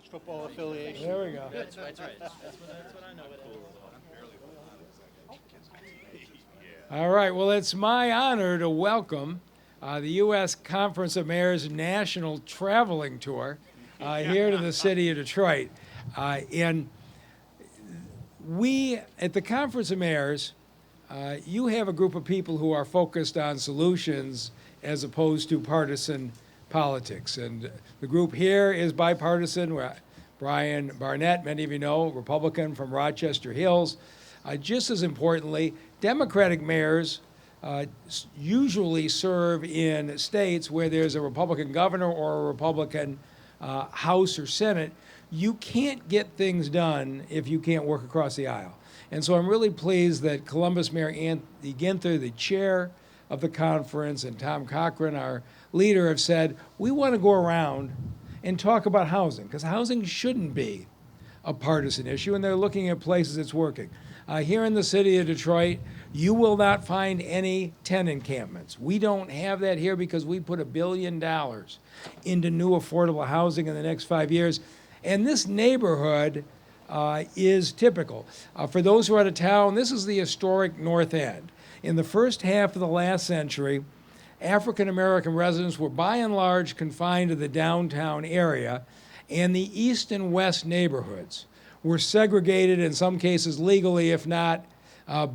football affiliation. There we go. That's right. That's what I know it as. All right, well, it's my honor to welcome the U.S. Conference of Mayors National Traveling Tour here to the city of Detroit. And we, at the Conference of Mayors, you have a group of people who are focused on solutions as opposed to partisan politics. And the group here is bipartisan. Brian Barnett, many of you know, Republican from Rochester Hills. Just as importantly, Democratic mayors usually serve in states where there's a Republican governor or a Republican House or Senate. You can't get things done if you can't work across the aisle. And so I'm really pleased that Columbus Mayor Anthony Ginther, the chair of the conference, and Tom Cochran, our leader, have said, we want to go around and talk about housing, because housing shouldn't be a partisan issue, and they're looking at places it's working. Here in the city of Detroit, you will not find any tent encampments. We don't have that here because we put $1 billion into new affordable housing in the next 5 years. And this neighborhood is typical. For those who are out of town, this is the historic North End. In the first half of the last century, African American residents were by and large confined to the downtown area, and the east and west neighborhoods were segregated, in some cases legally, if not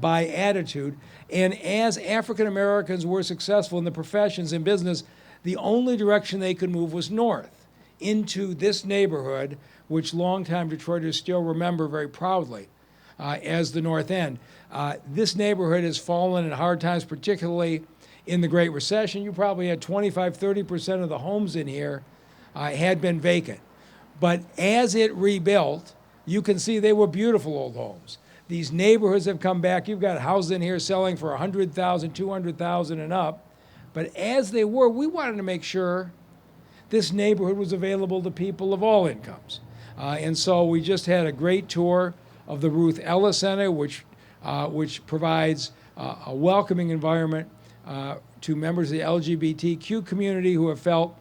by attitude. And as African Americans were successful in the professions and business, the only direction they could move was north into this neighborhood, which longtime Detroiters still remember very proudly as the North End. This neighborhood has fallen in hard times, particularly in the Great Recession. You probably had 25, 30% of the homes in here had been vacant. But as it rebuilt, you can see they were beautiful old homes. These neighborhoods have come back. You've got houses in here selling for $100,000, $200,000 and up. But as they were, we wanted to make sure this neighborhood was available to people of all incomes. And so we just had a great tour of the Ruth Ellis Center, which provides a welcoming environment to members of the LGBTQ community who have felt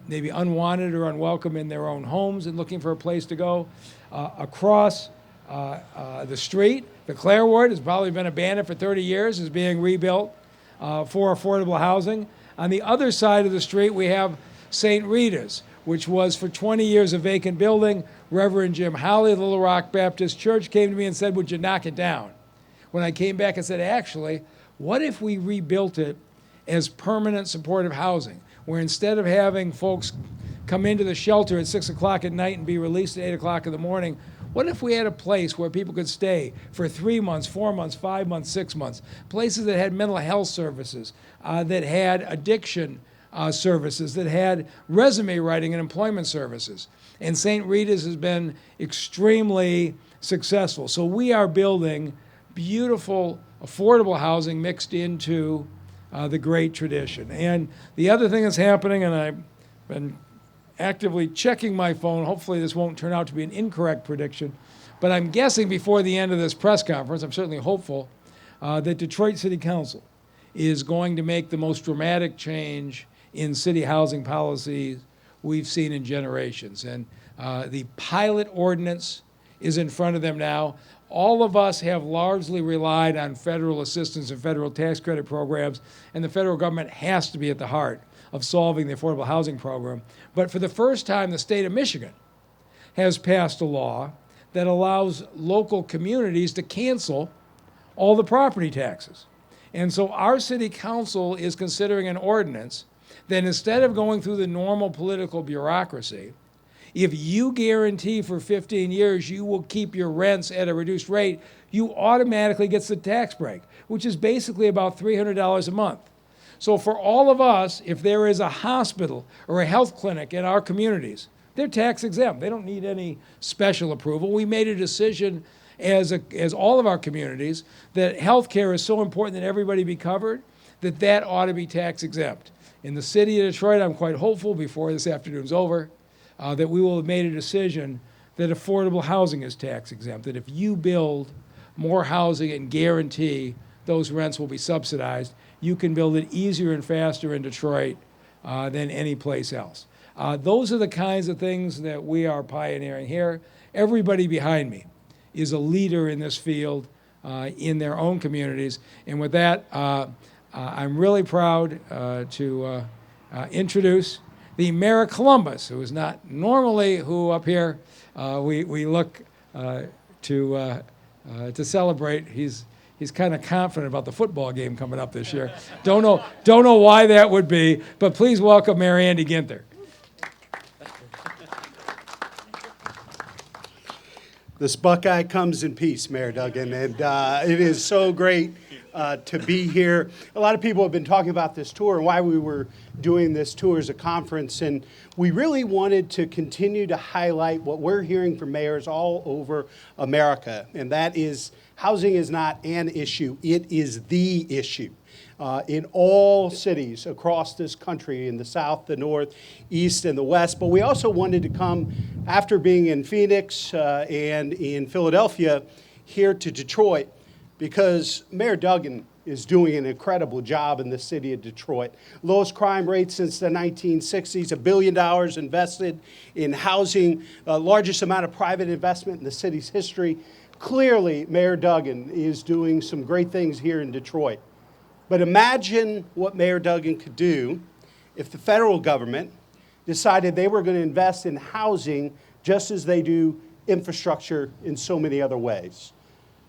maybe unwanted or unwelcome in their own homes and looking for a place to go. Across the street, the Clare Ward has probably been abandoned for 30 years, is being rebuilt for affordable housing. On the other side of the street, we have St. Rita's, which was for 20 years a vacant building. Reverend Jim Howley of the Little Rock Baptist Church came to me and said, would you knock it down? When I came back and said, actually, what if we rebuilt it as permanent supportive housing, where instead of having folks come into the shelter at 6 o'clock at night and be released at 8 o'clock in the morning, what if we had a place where people could stay for 3 months, 4 months, 5 months, 6 months, places that had mental health services, that had addiction services, that had resume writing and employment services. And St. Rita's has been extremely successful. So we are building beautiful, affordable housing mixed into the great tradition. And the other thing that's happening, and I've been actively checking my phone, hopefully this won't turn out to be an incorrect prediction, but I'm guessing before the end of this press conference, I'm certainly hopeful, that Detroit City Council is going to make the most dramatic change in city housing policies we've seen in generations. And the pilot ordinance is in front of them now. All of us have largely relied on federal assistance and federal tax credit programs, and the federal government has to be at the heart of solving the affordable housing program. But for the first time, the state of Michigan has passed a law that allows local communities to cancel all the property taxes. And so our city council is considering an ordinance that instead of going through the normal political bureaucracy, if you guarantee for 15 years you will keep your rents at a reduced rate, you automatically get the tax break, which is basically about $300 a month. So for all of us, if there is a hospital or a health clinic in our communities, they're tax exempt. They don't need any special approval. We made a decision as all of our communities that health care is so important that everybody be covered, that ought to be tax exempt. In the city of Detroit, I'm quite hopeful before this afternoon's over that we will have made a decision that affordable housing is tax exempt, that if you build more housing and guarantee those rents will be subsidized, you can build it easier and faster in Detroit than any place else. Those are the kinds of things that we are pioneering here. Everybody behind me is a leader in this field in their own communities. And with that, I'm really proud to introduce the Mayor of Columbus, who is not normally who up here we look to celebrate. He's kind of confident about the football game coming up this year. Don't know why that would be, but please welcome Mayor Andy Ginther. This Buckeye comes in peace, Mayor Duggan, and it is so great to be here. A lot of people have been talking about this tour and why we were doing this tour as a conference, and we really wanted to continue to highlight what we're hearing from mayors all over America, and that is housing is not an issue, it is the issue. In all cities across this country, in the South, the North, East, and the West. But we also wanted to come, after being in Phoenix and in Philadelphia, here to Detroit, because Mayor Duggan is doing an incredible job in the city of Detroit. Lowest crime rate since the 1960s, $1 billion invested in housing, largest amount of private investment in the city's history. Clearly, Mayor Duggan is doing some great things here in Detroit. But imagine what Mayor Duggan could do if the federal government decided they were going to invest in housing just as they do infrastructure in so many other ways.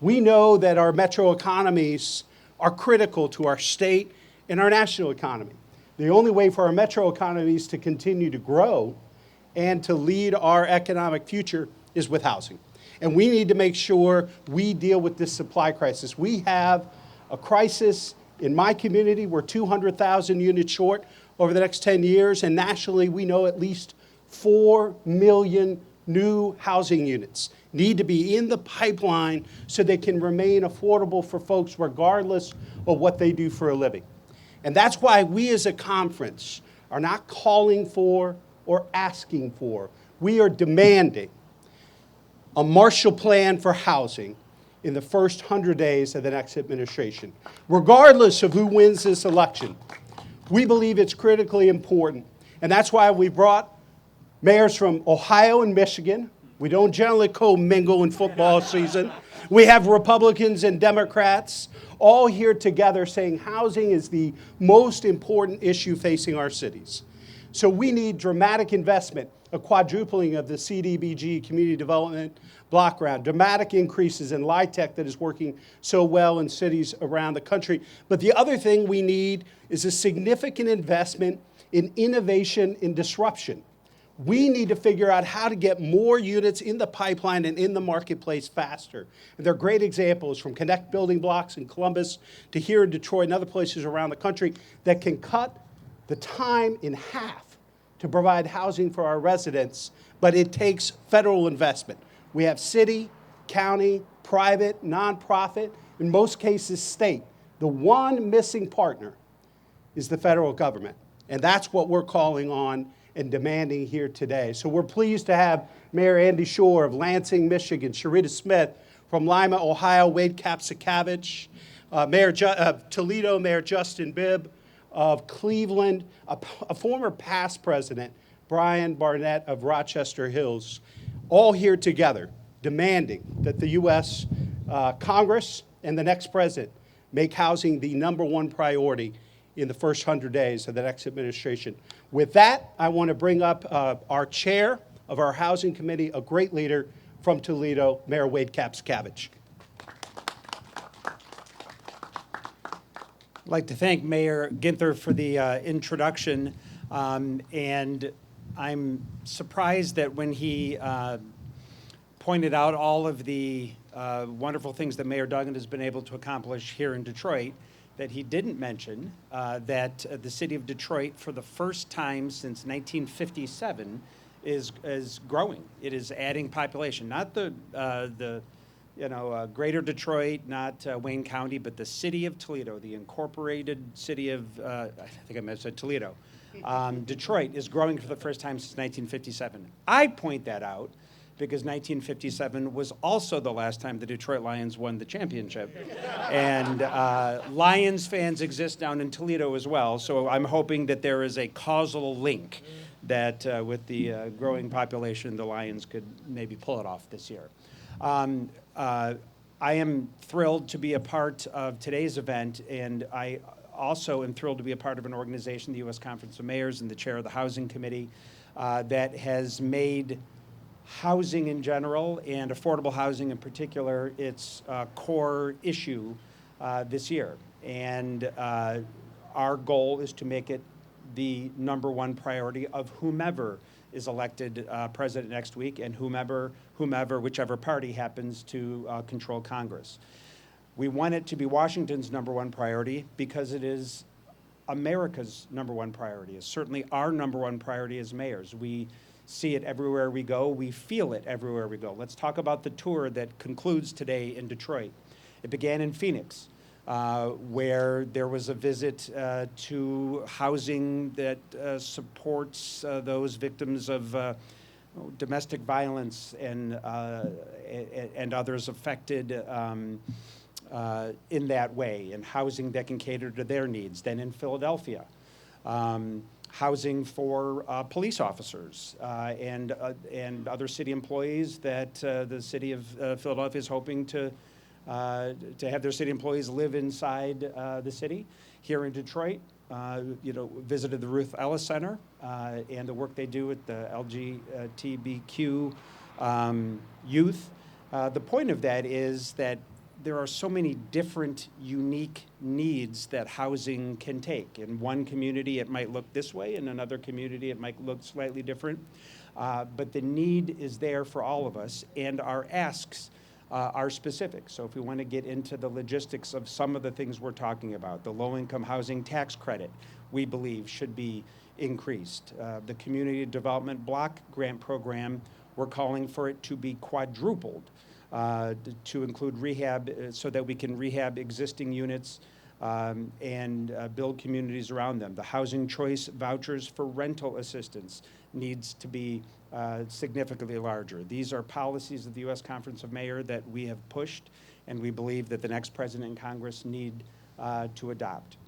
We know that our metro economies are critical to our state and our national economy. The only way for our metro economies to continue to grow and to lead our economic future is with housing. And we need to make sure we deal with this supply crisis. We have a crisis in my community. We're 200,000 units short over the next 10 years, and nationally we know at least 4 million new housing units need to be in the pipeline so they can remain affordable for folks regardless of what they do for a living. And that's why we as a conference are not calling for or asking for, we are demanding a Marshall Plan for housing in the first 100 days of the next administration. Regardless of who wins this election, we believe it's critically important. And that's why we brought mayors from Ohio and Michigan. We don't generally co-mingle in football season. We have Republicans and Democrats all here together saying housing is the most important issue facing our cities. So we need dramatic investment, a quadrupling of the CDBG, Community Development Block Grant, dramatic increases in LIHTC that is working so well in cities around the country. But the other thing we need is a significant investment in innovation and disruption. We need to figure out how to get more units in the pipeline and in the marketplace faster. And there are great examples from Connect building blocks in Columbus to here in Detroit and other places around the country that can cut the time in half to provide housing for our residents, but it takes federal investment. We have city, county, private, nonprofit, in most cases state. The one missing partner is the federal government. And that's what we're calling on and demanding here today. So we're pleased to have Mayor Andy Shore of Lansing, Michigan, Sharita Smith from Lima, Ohio, Wade Kapsakavich, Mayor Toledo, Mayor Justin Bibb of Cleveland, a former past president, Brian Barnett of Rochester Hills, all here together demanding that the U.S. Congress and the next president make housing the #1 priority in the first 100 days of the next administration. With that, I want to bring up our chair of our Housing Committee, a great leader from Toledo, Mayor Wade Kapsakavich. I'd like to thank Mayor Ginther for the introduction, and I'm surprised that when he pointed out all of the wonderful things that Mayor Duggan has been able to accomplish here in Detroit, that he didn't mention that the city of Detroit, for the first time since 1957, is growing. It is adding population, not the Greater Detroit, not Wayne County, but the city of Toledo, the incorporated city of, I think I said Toledo. Detroit is growing for the first time since 1957. I point that out because 1957 was also the last time the Detroit Lions won the championship. And Lions fans exist down in Toledo as well, so I'm hoping that there is a causal link that with the growing population, the Lions could maybe pull it off this year. I am thrilled to be a part of today's event, and I also am thrilled to be a part of an organization, the U.S. Conference of Mayors, and the chair of the Housing Committee, that has made housing in general and affordable housing in particular its core issue this year. And our goal is to make it the #1 priority of whomever is elected president next week, and whichever party happens to control Congress. We want it to be Washington's #1 priority because it is America's #1 priority. It's certainly our #1 priority as mayors. We see it everywhere we go. We feel it everywhere we go. Let's talk about the tour that concludes today in Detroit. It began in Phoenix, where there was a visit to housing that supports those victims of domestic violence and others affected in that way, and housing that can cater to their needs. Then in Philadelphia, housing for police officers and other city employees that the city of Philadelphia is hoping to have their city employees live inside the city. Here in Detroit, visited the Ruth Ellis Center and the work they do with the LGBTQ youth. The point of that is that there are so many different, unique needs that housing can take. In one community, it might look this way. In another community, it might look slightly different. But the need is there for all of us, and our asks are specific. So if we want to get into the logistics of some of the things we're talking about, the low-income housing tax credit, we believe, should be increased. The Community Development Block Grant Program, we're calling for it to be quadrupled. To include rehab so that we can rehab existing units and build communities around them. The housing choice vouchers for rental assistance needs to be significantly larger. These are policies of the U.S. Conference of Mayors that we have pushed, and we believe that the next president and Congress need to adopt.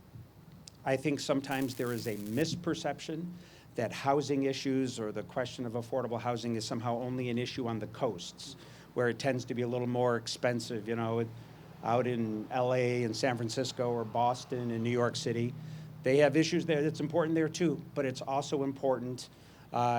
I think sometimes there is a misperception that housing issues or the question of affordable housing is somehow only an issue on the coasts, where it tends to be a little more expensive, out in LA and San Francisco or Boston and New York City. They have issues there that's important there too, but it's also important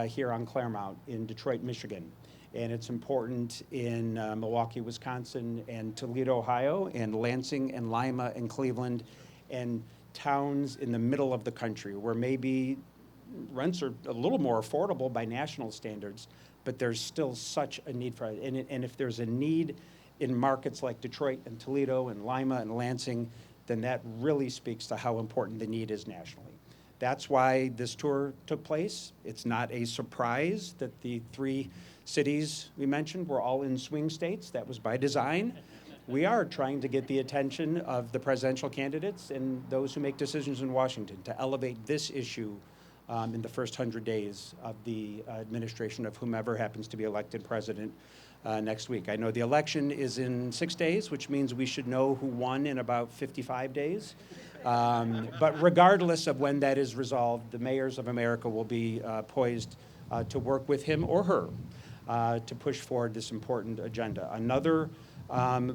here on Claremont in Detroit, Michigan. And it's important in Milwaukee, Wisconsin, and Toledo, Ohio, and Lansing and Lima and Cleveland, and towns in the middle of the country where maybe rents are a little more affordable by national standards, but there's still such a need for it. And if there's a need in markets like Detroit and Toledo and Lima and Lansing, then that really speaks to how important the need is nationally. That's why this tour took place. It's not a surprise that the 3 cities we mentioned were all in swing states. That was by design. We are trying to get the attention of the presidential candidates and those who make decisions in Washington to elevate this issue in the first 100 days of the administration of whomever happens to be elected president next week. I know the election is in 6 days, which means we should know who won in about 55 days. But regardless of when that is resolved, the mayors of America will be poised to work with him or her to push forward this important agenda. Another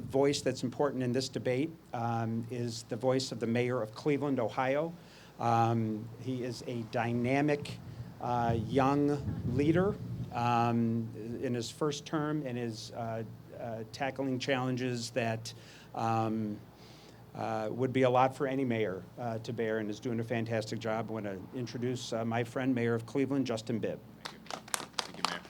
voice that's important in this debate is the voice of the mayor of Cleveland, Ohio. He is a dynamic young leader in his first term and is tackling challenges that would be a lot for any mayor to bear, and is doing a fantastic job. I want to introduce my friend, Mayor of Cleveland, Justin Bibb. Thank you, Mayor.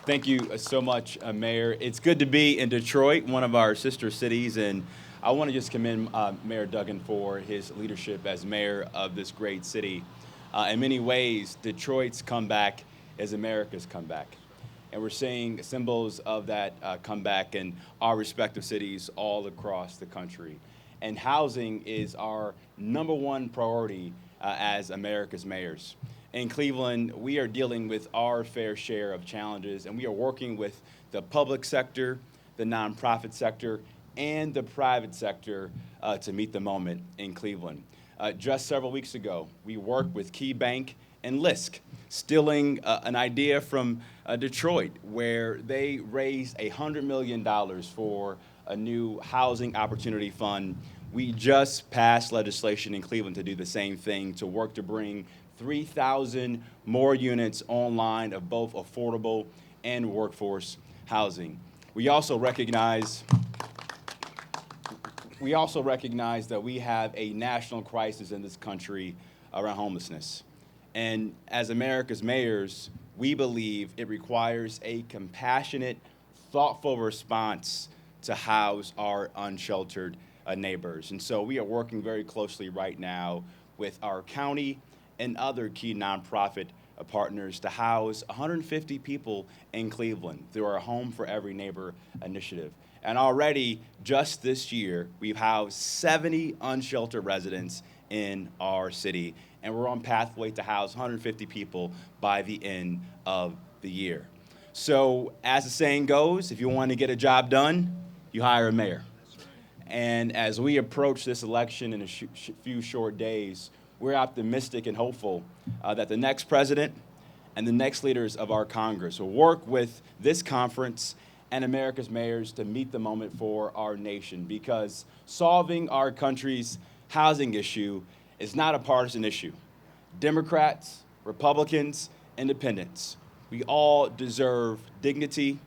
Thank you so much, Mayor. It's good to be in Detroit, one of our sister cities, and I want to just commend Mayor Duggan for his leadership as mayor of this great city. In many ways, Detroit's comeback is America's comeback. And we're seeing symbols of that comeback in our respective cities all across the country. And housing is our #1 priority as America's mayors. In Cleveland, we are dealing with our fair share of challenges, and we are working with the public sector, the nonprofit sector, and the private sector to meet the moment in Cleveland. Just several weeks ago, we worked with KeyBank and Lisk, stealing an idea from Detroit, where they raised $100 million for a new housing opportunity fund. We just passed legislation in Cleveland to do the same thing, to work to bring 3,000 more units online of both affordable and workforce housing. We also recognize that we have a national crisis in this country around homelessness. And as America's mayors, we believe it requires a compassionate, thoughtful response to house our unsheltered neighbors. And so we are working very closely right now with our county and other key nonprofit partners to house 150 people in Cleveland through our Home for Every Neighbor initiative. And already, just this year, we've housed 70 unsheltered residents in our city, and we're on pathway to house 150 people by the end of the year. So, as the saying goes, if you want to get a job done, you hire a mayor. And as we approach this election in a few short days, we're optimistic and hopeful that the next president and the next leaders of our Congress will work with this conference and America's mayors to meet the moment for our nation, because solving our country's housing issue is not a partisan issue. Democrats, Republicans, Independents, we all deserve dignity,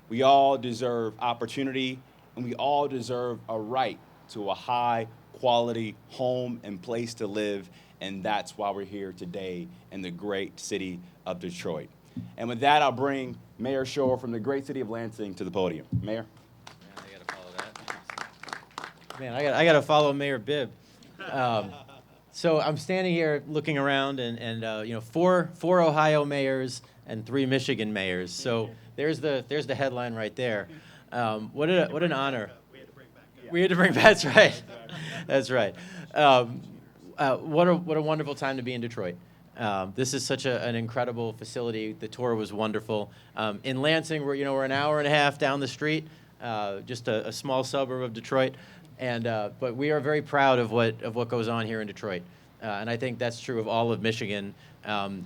we all deserve opportunity, and we all deserve a right to a high-quality home and place to live, and that's why we're here today in the great city of Detroit. And with that, I'll bring Mayor Schor from the great city of Lansing to the podium. Mayor? I gotta follow that. Man, I gotta follow Mayor Bibb. So I'm standing here looking around, and you know, four Ohio mayors and 3 Michigan mayors. So there's the headline right there. What an honor. We had to bring back. That's right. That's right. What a wonderful time to be in Detroit. This is such an incredible facility. The tour was wonderful. In Lansing, we're an hour and a half down the street, just a small suburb of Detroit, but we are very proud of what goes on here in Detroit, and I think that's true of all of Michigan.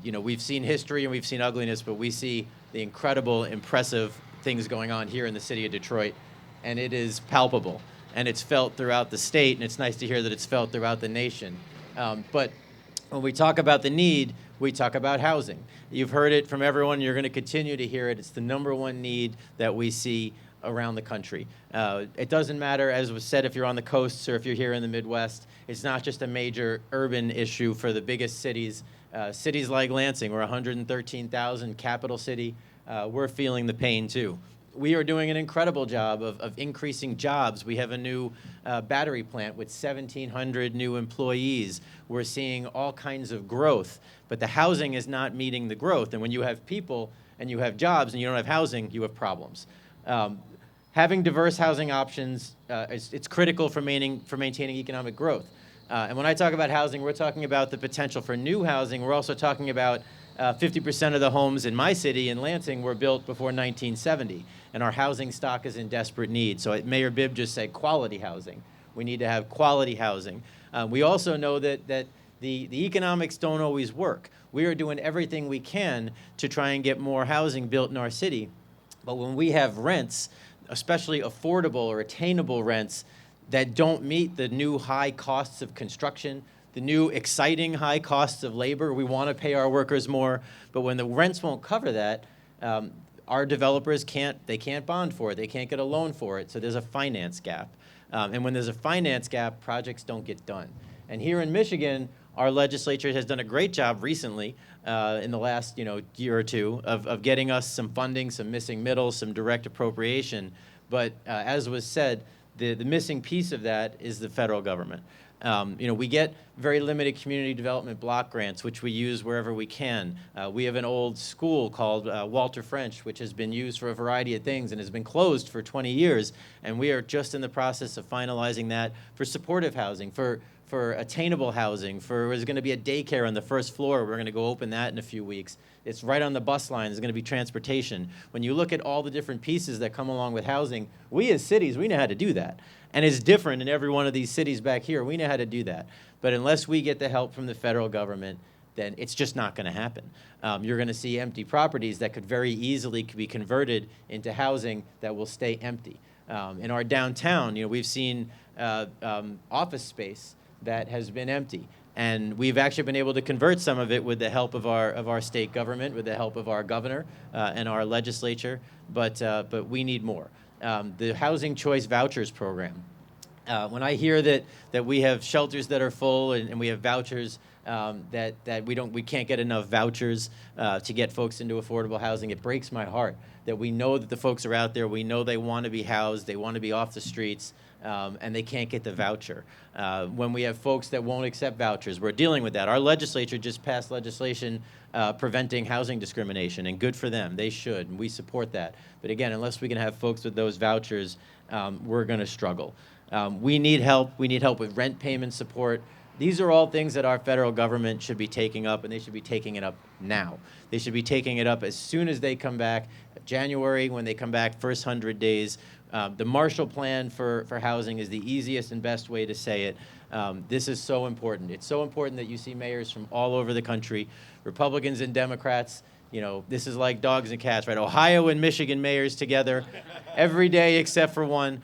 We've seen history and we've seen ugliness, but we see the incredible, impressive things going on here in the city of Detroit, and it is palpable, and it's felt throughout the state, and it's nice to hear that it's felt throughout the nation. But when we talk about the need, we talk about housing. You've heard it from everyone. You're going to continue to hear it. It's the #1 need that we see around the country. It doesn't matter, as was said, if you're on the coasts or if you're here in the Midwest. It's not just a major urban issue for the biggest cities. Cities like Lansing, we're 113,000 capital city. We're feeling the pain too. We are doing an incredible job of increasing jobs. We have a new battery plant with 1,700 new employees. We're seeing all kinds of growth, but the housing is not meeting the growth. And when you have people and you have jobs and you don't have housing, you have problems. Having diverse housing options, it's critical for maintaining economic growth. And when I talk about housing, we're talking about the potential for new housing. We're also talking about 50% of the homes in my city, in Lansing, were built before 1970, and our housing stock is in desperate need. So Mayor Bibb just said quality housing. We need to have quality housing. We also know that the economics don't always work. We are doing everything we can to try and get more housing built in our city, but when we have rents, especially affordable or attainable rents, that don't meet the new high costs of construction, the new exciting high costs of labor. We want to pay our workers more, but when the rents won't cover that, our developers can't bond for it. They can't get a loan for it, so there's a finance gap. And when there's a finance gap, projects don't get done. And here in Michigan, our legislature has done a great job recently in the last year or two of getting us some funding, some missing middle, some direct appropriation. But as was said, the missing piece of that is the federal government. We get very limited community development block grants, which we use wherever we can. We have an old school called Walter French, which has been used for a variety of things and has been closed for 20 years. And we are just in the process of finalizing that for supportive housing, for attainable housing, there's going to be a daycare on the first floor. We're going to go open that in a few weeks. It's right on the bus line. There's going to be transportation. When you look at all the different pieces that come along with housing, we as cities, we know how to do that. And it's different in every one of these cities back here. We know how to do that. But unless we get the help from the federal government, then it's just not going to happen. You're going to see empty properties that could very easily be converted into housing that will stay empty. In our downtown, we've seen office space that has been empty. And we've actually been able to convert some of it with the help of our state government, with the help of our governor and our legislature, but we need more. The Housing Choice Vouchers program. When I hear that we have shelters that are full and we have vouchers that we can't get enough vouchers to get folks into affordable housing, it breaks my heart that we know that the folks are out there, we know they want to be housed, they want to be off the streets, and they can't get the voucher. When we have folks that won't accept vouchers, we're dealing with that. Our legislature just passed legislation preventing housing discrimination, and good for them. They should, and we support that. But again, unless we can have folks with those vouchers, we're going to struggle. We need help. We need help with rent payment support. These are all things that our federal government should be taking up, and they should be taking it up now. They should be taking it up as soon as they come back. January, when they come back, first 100 days. The Marshall Plan for housing is the easiest and best way to say it. This is so important. It's so important that you see mayors from all over the country, Republicans and Democrats. This is like dogs and cats, right? Ohio and Michigan mayors together every day except for one.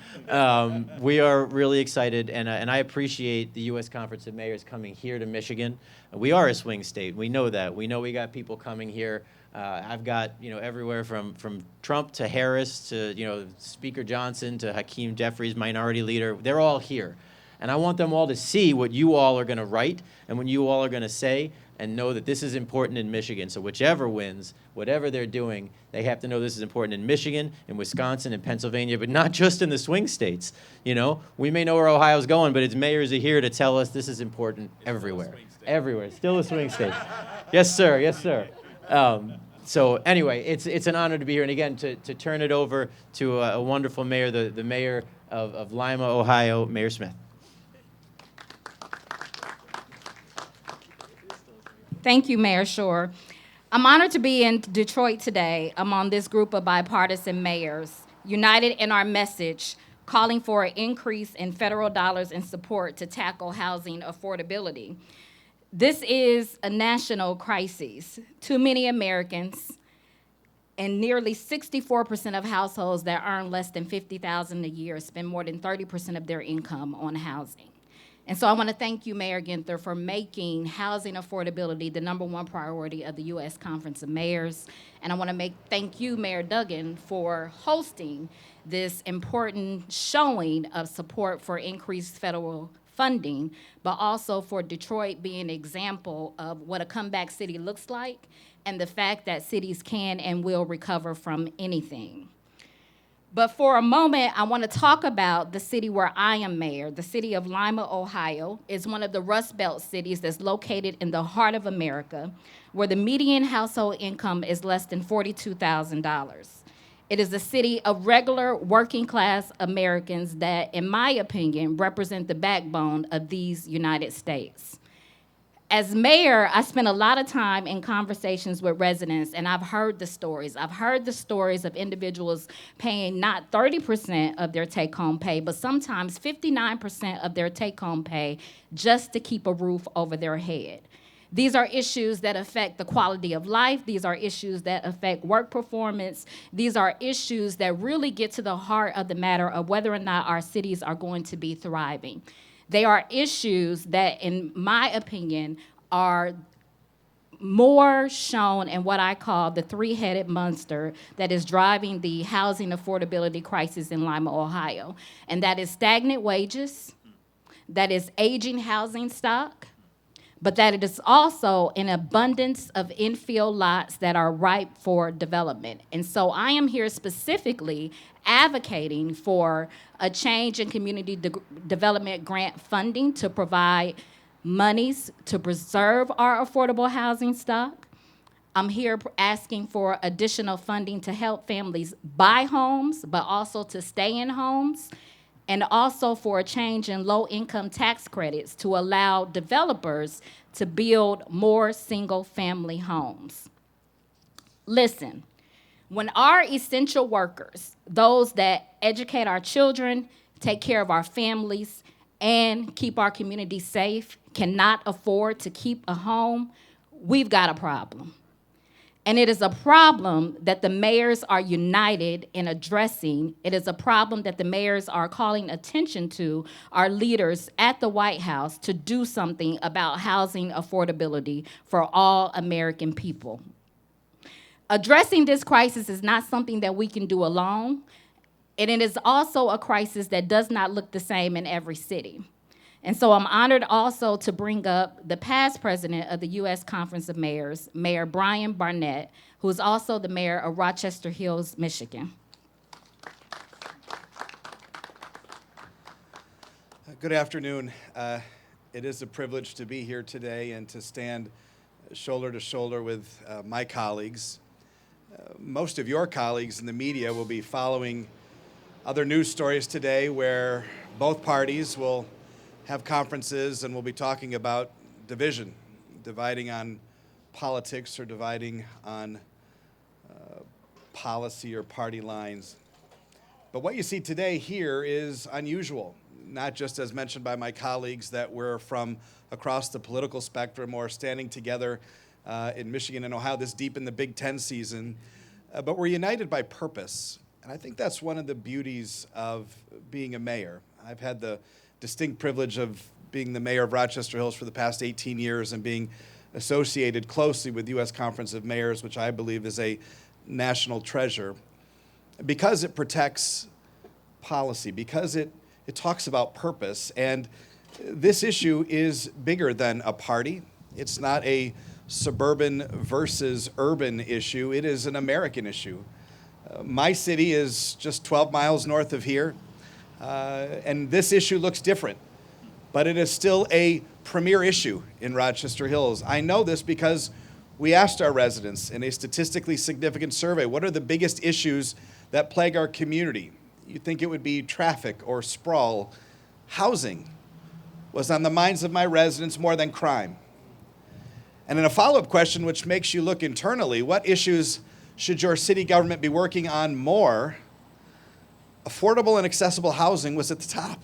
We are really excited, and I appreciate the U.S. Conference of Mayors coming here to Michigan. We are a swing state. We know that. We know we got people coming here. I've got, everywhere from Trump to Harris to, Speaker Johnson to Hakeem Jeffries, Minority Leader. They're all here. And I want them all to see what you all are going to write and what you all are going to say, and know that this is important in Michigan. So whichever wins, whatever they're doing, they have to know this is important in Michigan, in Wisconsin, in Pennsylvania, but not just in the swing states. We may know where Ohio's going, but its mayors are here to tell us this is important everywhere. Everywhere. Still a swing state. Yes, sir. Yes, sir. So anyway, it's an honor to be here. And again, to turn it over to a wonderful mayor, the mayor of Lima, Ohio, Mayor Smith. Thank you, Mayor Schor. I'm honored to be in Detroit today among this group of bipartisan mayors, united in our message, calling for an increase in federal dollars in support to tackle housing affordability. This is a national crisis. Too many Americans and nearly 64% of households that earn less than $50,000 a year spend more than 30% of their income on housing. And so I want to thank you, Mayor Ginther, for making housing affordability the #1 priority of the U.S. Conference of Mayors. And I want to thank you, Mayor Duggan, for hosting this important showing of support for increased federal funding, but also for Detroit being an example of what a comeback city looks like and the fact that cities can and will recover from anything. But for a moment, I want to talk about the city where I am mayor. The city of Lima, Ohio, is one of the Rust Belt cities that's located in the heart of America, where the median household income is less than $42,000. It is a city of regular working-class Americans that, in my opinion, represent the backbone of these United States. As mayor, I spent a lot of time in conversations with residents, and I've heard the stories. I've heard the stories of individuals paying not 30% of their take-home pay, but sometimes 59% of their take-home pay just to keep a roof over their head. These are issues that affect the quality of life. These are issues that affect work performance. These are issues that really get to the heart of the matter of whether or not our cities are going to be thriving. They are issues that, in my opinion, are more shown in what I call the three-headed monster that is driving the housing affordability crisis in Lima, Ohio. And that is stagnant wages, that is aging housing stock, but that it is also an abundance of infill lots that are ripe for development. And so I am here specifically advocating for a change in community development grant funding to provide monies to preserve our affordable housing stock. I'm here asking for additional funding to help families buy homes, but also to stay in homes, and also for a change in low-income tax credits to allow developers to build more single-family homes. Listen, when our essential workers, those that educate our children, take care of our families, and keep our communities safe, cannot afford to keep a home, we've got a problem. And it is a problem that the mayors are united in addressing. It is a problem that the mayors are calling attention to our leaders at the White House to do something about housing affordability for all American people. Addressing this crisis is not something that we can do alone, and it is also a crisis that does not look the same in every city. And so I'm honored also to bring up the past president of the U.S. Conference of Mayors, Mayor Brian Barnett, who is also the mayor of Rochester Hills, Michigan. Good afternoon. It is a privilege to be here today and to stand shoulder to shoulder with my colleagues. Most of your colleagues in the media will be following other news stories today where both parties will have conferences and we'll be talking about division, dividing on politics or dividing on policy or party lines. But what you see today here is unusual, not just as mentioned by my colleagues that we're from across the political spectrum or standing together in Michigan and Ohio this deep in the Big Ten season, but we're united by purpose. And I think that's one of the beauties of being a mayor. I've had the distinct privilege of being the mayor of Rochester Hills for the past 18 years and being associated closely with U.S. Conference of Mayors, which I believe is a national treasure, because it protects policy, because it talks about purpose. And this issue is bigger than a party. It's not a suburban versus urban issue. It is an American issue. My city is just 12 miles north of here. And this issue looks different, but it is still a premier issue in Rochester Hills. I know this because we asked our residents in a statistically significant survey, what are the biggest issues that plague our community? You'd think it would be traffic or sprawl. Housing was on the minds of my residents more than crime. And in a follow-up question, which makes you look internally, what issues should your city government be working on more? Affordable and accessible housing was at the top.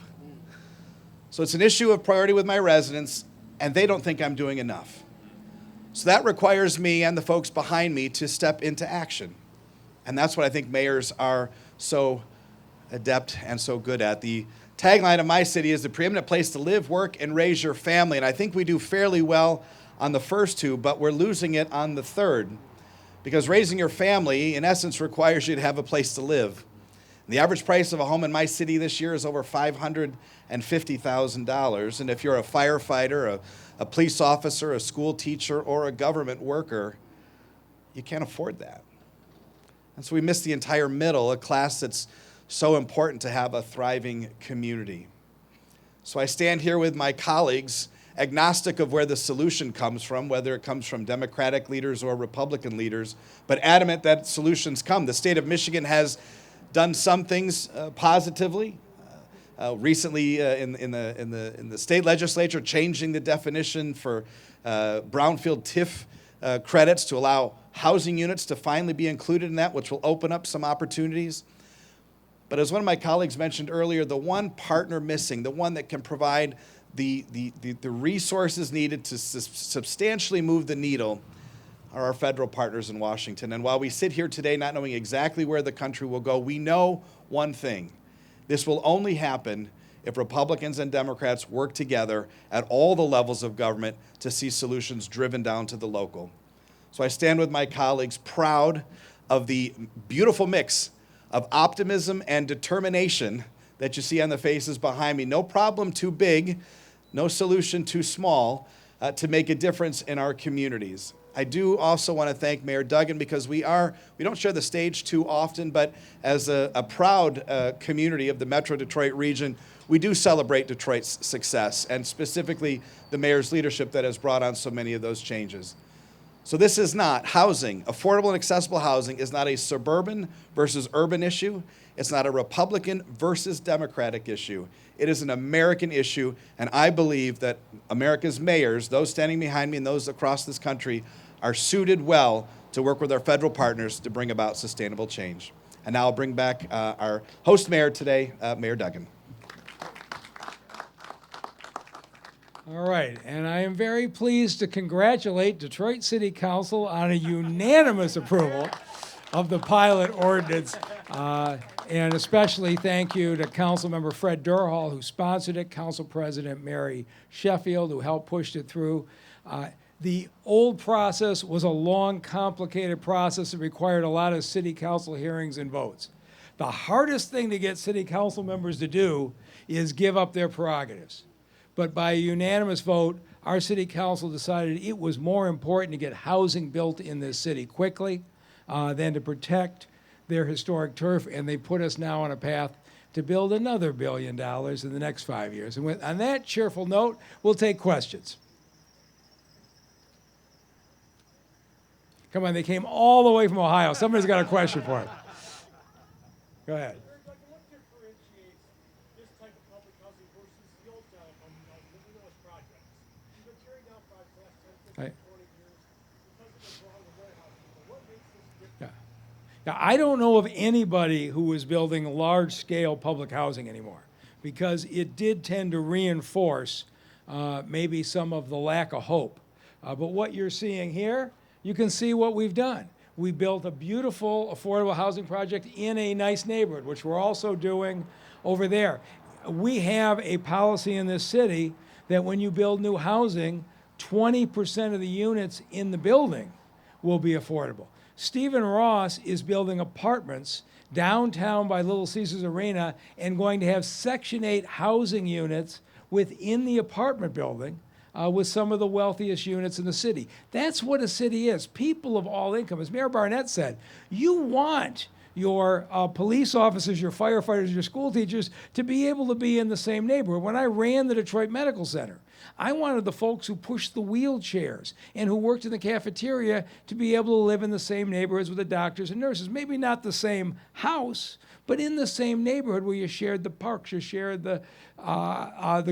So it's an issue of priority with my residents, and they don't think I'm doing enough. So that requires me and the folks behind me to step into action. And that's what I think mayors are so adept and so good at. The tagline of my city is the preeminent place to live, work, and raise your family. And I think we do fairly well on the first two, but we're losing it on the third. Because raising your family, in essence, requires you to have a place to live. The average price of a home in my city this year is over $550,000. And if you're a firefighter, a police officer, a school teacher, or a government worker, you can't afford that. And so we miss the entire middle, a class that's so important to have a thriving community. So I stand here with my colleagues, agnostic of where the solution comes from, whether it comes from Democratic leaders or Republican leaders, but adamant that solutions come. The state of Michigan has done some things positively. Recently, in the state legislature, changing the definition for brownfield TIF credits to allow housing units to finally be included in that, which will open up some opportunities. But as one of my colleagues mentioned earlier, the one partner missing, the one that can provide the resources needed to substantially move the needle, are our federal partners in Washington. And while we sit here today not knowing exactly where the country will go, we know one thing. This will only happen if Republicans and Democrats work together at all the levels of government to see solutions driven down to the local. So I stand with my colleagues proud of the beautiful mix of optimism and determination that you see on the faces behind me. No problem too big, no solution too small to make a difference in our communities. I do also want to thank Mayor Duggan because we don't share the stage too often, but as a proud community of the Metro Detroit region, we do celebrate Detroit's success and specifically the mayor's leadership that has brought on so many of those changes. So this is not housing. Affordable and accessible housing is not a suburban versus urban issue. It's not a Republican versus Democratic issue. It is an American issue, and I believe that America's mayors, those standing behind me and those across this country, are suited well to work with our federal partners to bring about sustainable change. And now I'll bring back our host mayor today, Mayor Duggan. All right, and I am very pleased to congratulate Detroit City Council on a unanimous approval of the pilot ordinance. And especially thank you to Councilmember Fred Durhal, who sponsored it, Council President Mary Sheffield, who helped push it through. The old process was a long, complicated process that required a lot of city council hearings and votes. The hardest thing to get city council members to do is give up their prerogatives. But by a unanimous vote, our city council decided it was more important to get housing built in this city quickly than to protect their historic turf, and they put us now on a path to build another $1 billion in the next 5 years. And on that cheerful note, we'll take questions. Come on, they came all the way from Ohio. Somebody's got a question for us. Go ahead. What differentiates this type of public housing versus the old style of public housing, the newest projects? You've been tearing down projects the last 10, 15, 20 years because of the wrong warehousing. What makes this different? Yeah. Now, I don't know of anybody who is building large-scale public housing anymore because it did tend to reinforce maybe some of the lack of hope. But what you're seeing here, you can see what we've done. We built a beautiful affordable housing project in a nice neighborhood, which we're also doing over there. We have a policy in this city that when you build new housing, 20% of the units in the building will be affordable. Stephen Ross is building apartments downtown by Little Caesars Arena and going to have Section 8 housing units within the apartment building with some of the wealthiest units in the city. That's what a city is. People of all income. As Mayor Barnett said, you want your police officers, your firefighters, your school teachers to be able to be in the same neighborhood. When I ran the Detroit Medical Center, I wanted the folks who pushed the wheelchairs and who worked in the cafeteria to be able to live in the same neighborhoods with the doctors and nurses. Maybe not the same house, but in the same neighborhood where you shared the parks, you shared the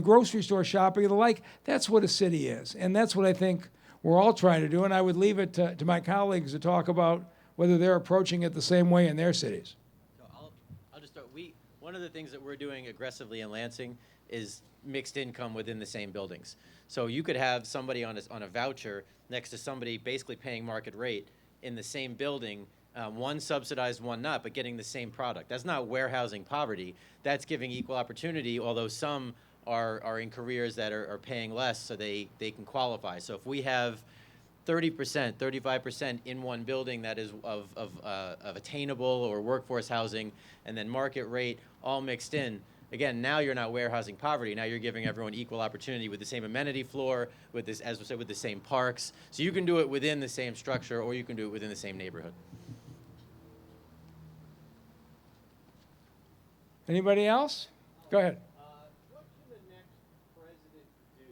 grocery store shopping and the like. That's what a city is. And that's what I think we're all trying to do. And I would leave it to my colleagues to talk about whether they're approaching it the same way in their cities. So I'll just start. One of the things that we're doing aggressively in Lansing is mixed income within the same buildings. So you could have somebody on a voucher next to somebody basically paying market rate in the same building, one subsidized, one not, but getting the same product. That's not warehousing poverty. That's giving equal opportunity, although some are in careers that are paying less so they can qualify. So if we have 30%, 35% in one building that is of attainable or workforce housing, and then market rate all mixed in. Again, now you're not warehousing poverty. Now you're giving everyone equal opportunity with the same amenity floor, with this, as we said, with the same parks. So you can do it within the same structure, or you can do it within the same neighborhood. Anybody else? Go ahead. What can the next president do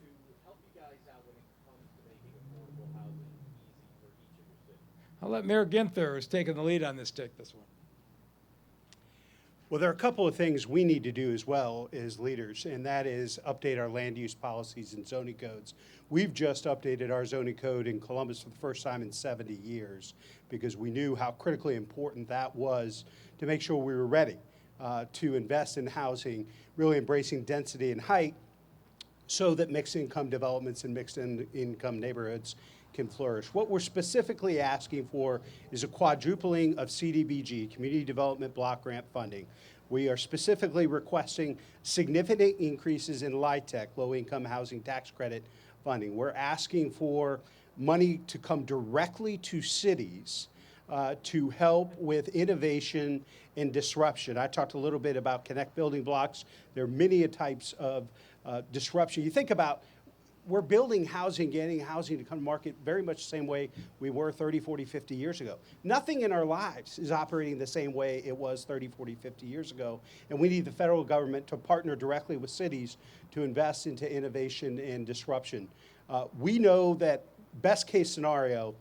to help you guys out when it comes to making affordable housing easy for each of your cities? I'll let Mayor Ginther, who's taking the lead on this, take this one. Well, there are a couple of things we need to do as well as leaders, and that is update our land use policies and zoning codes. We've just updated our zoning code in Columbus for the first time in 70 years because we knew how critically important that was to make sure we were ready to invest in housing, really embracing density and height so that mixed income developments and mixed income neighborhoods can flourish. What we're specifically asking for is a quadrupling of CDBG, Community Development Block Grant funding. We are specifically requesting significant increases in LIHTC, low-income housing tax credit funding. We're asking for money to come directly to cities to help with innovation and disruption. I talked a little bit about Connect building blocks. There are many types of disruption. You think about we're building housing, getting housing to come to market very much the same way we were 30, 40, 50 years ago. Nothing in our lives is operating the same way it was 30, 40, 50 years ago. And we need the federal government to partner directly with cities to invest into innovation and disruption. We know that best case scenario,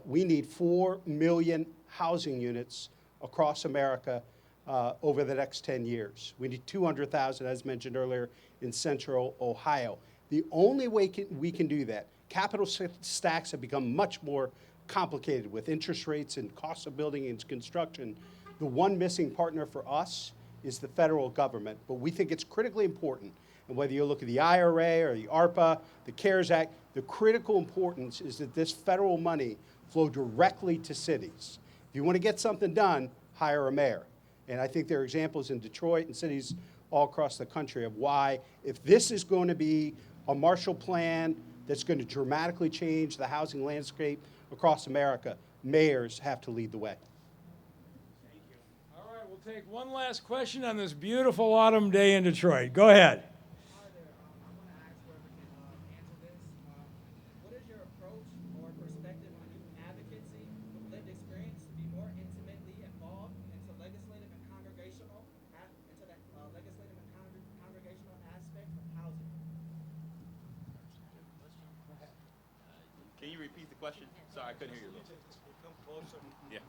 we need 4 million housing units across America over the next 10 years. We need 200,000, as mentioned earlier, in central Ohio. The only way we can do that, capital stacks have become much more complicated with interest rates and cost of building and construction. The one missing partner for us is the federal government, but we think it's critically important And whether you look at the IRA or the ARPA, the CARES Act, the critical importance is that this federal money flow directly to cities. If you want to get something done, hire a mayor. And I think there are examples in Detroit and cities all across the country of why, if this is going to be a Marshall Plan that's going to dramatically change the housing landscape across America, mayors have to lead the way. All right, we'll take one last question on this beautiful autumn day in Detroit. Go ahead. Hi there. I want to ask whoever can answer this. What is your approach or perspective on youth advocacy with lived experience to be more intimately involved into legislative and congregational aspect of housing? Can you repeat the question? Sorry, I couldn't hear you. Yeah,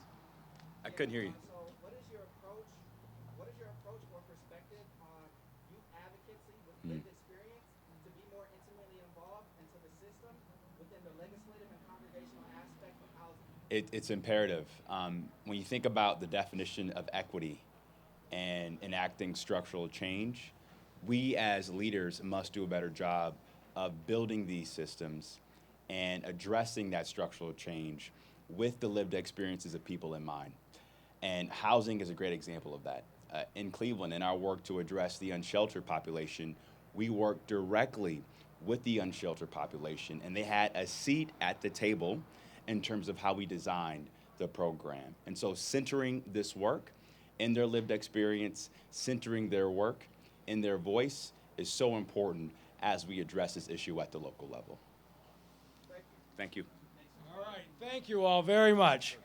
I couldn't hear you. So, what is your approach? What is your approach or perspective on youth advocacy with lived experience to be more intimately involved into the system within the legislative and congregational aspect of housing? It's imperative. When you think about the definition of equity and enacting structural change, we as leaders must do a better job of building these systems and addressing that structural change with the lived experiences of people in mind. And housing is a great example of that. In Cleveland, in our work to address the unsheltered population, we work directly with the unsheltered population, and they had a seat at the table in terms of how we designed the program. And so centering this work in their lived experience, centering their work in their voice is so important as we address this issue at the local level. Thank you. All right, thank you all very much.